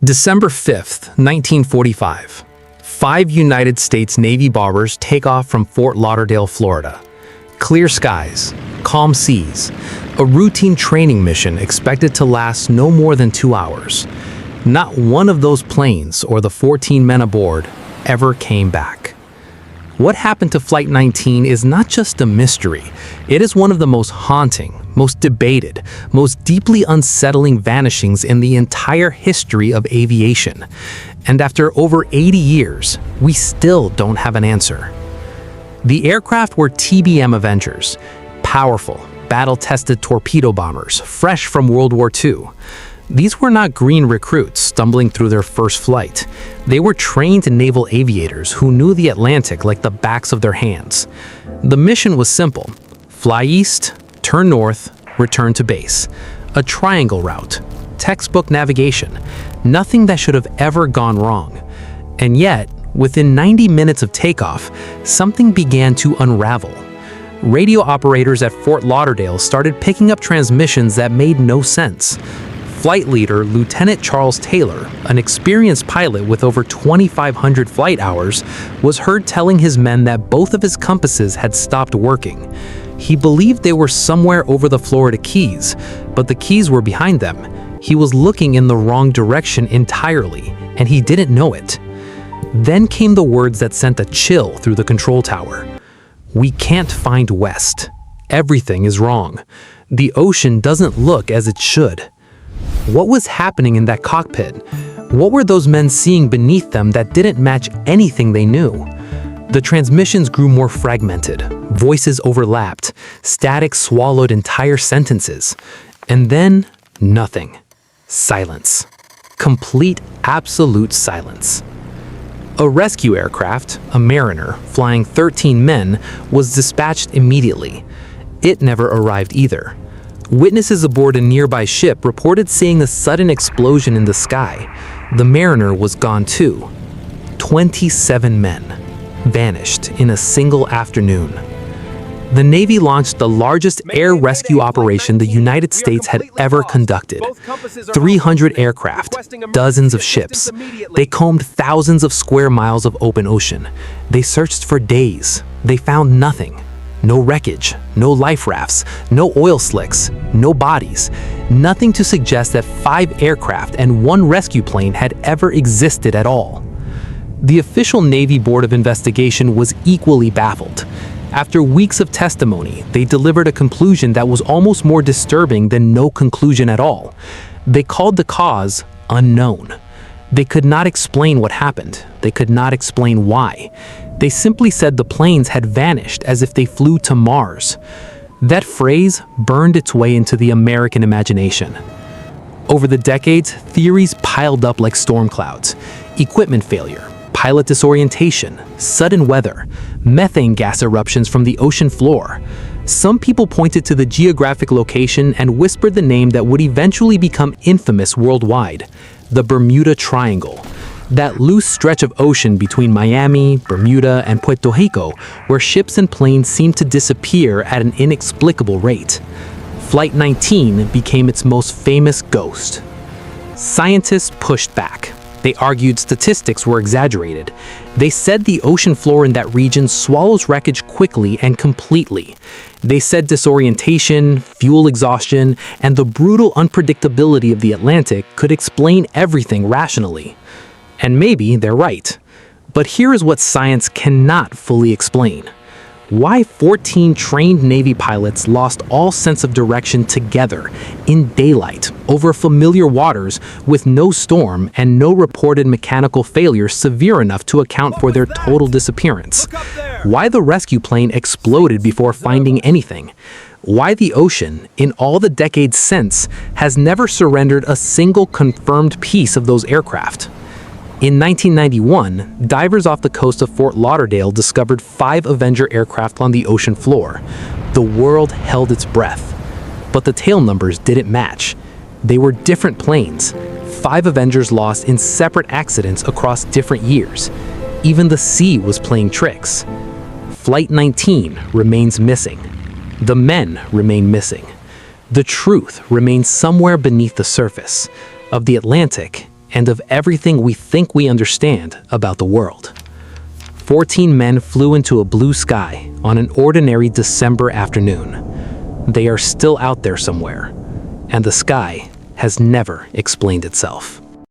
December 5th, 1945. 5 United States Navy bombers take off from Fort Lauderdale, Florida. Clear skies, calm seas, a routine training mission expected to last no more than 2 hours. Not one of those planes or the 14 men aboard ever came back. What happened to Flight 19 is not just a mystery. It is one of the most haunting, most debated, most deeply unsettling vanishings in the entire history of aviation. And after over 80 years, we still don't have an answer. The aircraft were TBM Avengers, powerful, battle-tested torpedo bombers, fresh from World War II. These were not green recruits stumbling through their first flight. They were trained naval aviators who knew the Atlantic like the backs of their hands. The mission was simple: fly east, turn north, return to base. A triangle route, textbook navigation, nothing that should have ever gone wrong. And yet, within 90 minutes of takeoff, something began to unravel. Radio operators at Fort Lauderdale started picking up transmissions that made no sense. Flight leader Lieutenant Charles Taylor, an experienced pilot with over 2,500 flight hours, was heard telling his men that both of his compasses had stopped working. He believed they were somewhere over the Florida Keys, but the Keys were behind them. He was looking in the wrong direction entirely, and he didn't know it. Then came the words that sent a chill through the control tower. "We can't find west. Everything is wrong. The ocean doesn't look as it should." What was happening in that cockpit? What were those men seeing beneath them that didn't match anything they knew? The transmissions grew more fragmented. Voices overlapped. Static swallowed entire sentences. And then, nothing. Silence. Complete, absolute silence. A rescue aircraft, a Mariner, flying 13 men, was dispatched immediately. It never arrived either. Witnesses aboard a nearby ship reported seeing a sudden explosion in the sky. The Mariner was gone too. 27 men vanished in a single afternoon. The Navy launched the largest air rescue operation the United States had ever conducted. 300 aircraft, dozens of ships. They combed thousands of square miles of open ocean. They searched for days. They found nothing. No wreckage, no life rafts, no oil slicks, no bodies. Nothing to suggest that 5 aircraft and 1 rescue plane had ever existed at all. The official Navy Board of Investigation was equally baffled. After weeks of testimony, they delivered a conclusion that was almost more disturbing than no conclusion at all. They called the cause unknown. They could not explain what happened. They could not explain why. They simply said the planes had vanished as if they flew to Mars. That phrase burned its way into the American imagination. Over the decades, theories piled up like storm clouds. Equipment failure, pilot disorientation, sudden weather, methane gas eruptions from the ocean floor. Some people pointed to the geographic location and whispered the name that would eventually become infamous worldwide: the Bermuda Triangle. That loose stretch of ocean between Miami, Bermuda, and Puerto Rico, where ships and planes seemed to disappear at an inexplicable rate. Flight 19 became its most famous ghost. Scientists pushed back. They argued statistics were exaggerated. They said the ocean floor in that region swallows wreckage quickly and completely. They said disorientation, fuel exhaustion, and the brutal unpredictability of the Atlantic could explain everything rationally. And maybe they're right. But here is what science cannot fully explain: why 14 trained Navy pilots lost all sense of direction together in daylight over familiar waters with no storm and no reported mechanical failure severe enough to account for their total disappearance. Why the rescue plane exploded before finding anything. Why the ocean, in all the decades since, has never surrendered a single confirmed piece of those aircraft. In 1991, divers off the coast of Fort Lauderdale discovered 5 Avenger aircraft on the ocean floor. The world held its breath. But the tail numbers didn't match. They were different planes. 5 Avengers lost in separate accidents across different years. Even the sea was playing tricks. Flight 19 remains missing. The men remain missing. The truth remains somewhere beneath the surface of the Atlantic and of everything we think we understand about the world. 14 men flew into a blue sky on an ordinary December afternoon. They are still out there somewhere, and the sky has never explained itself.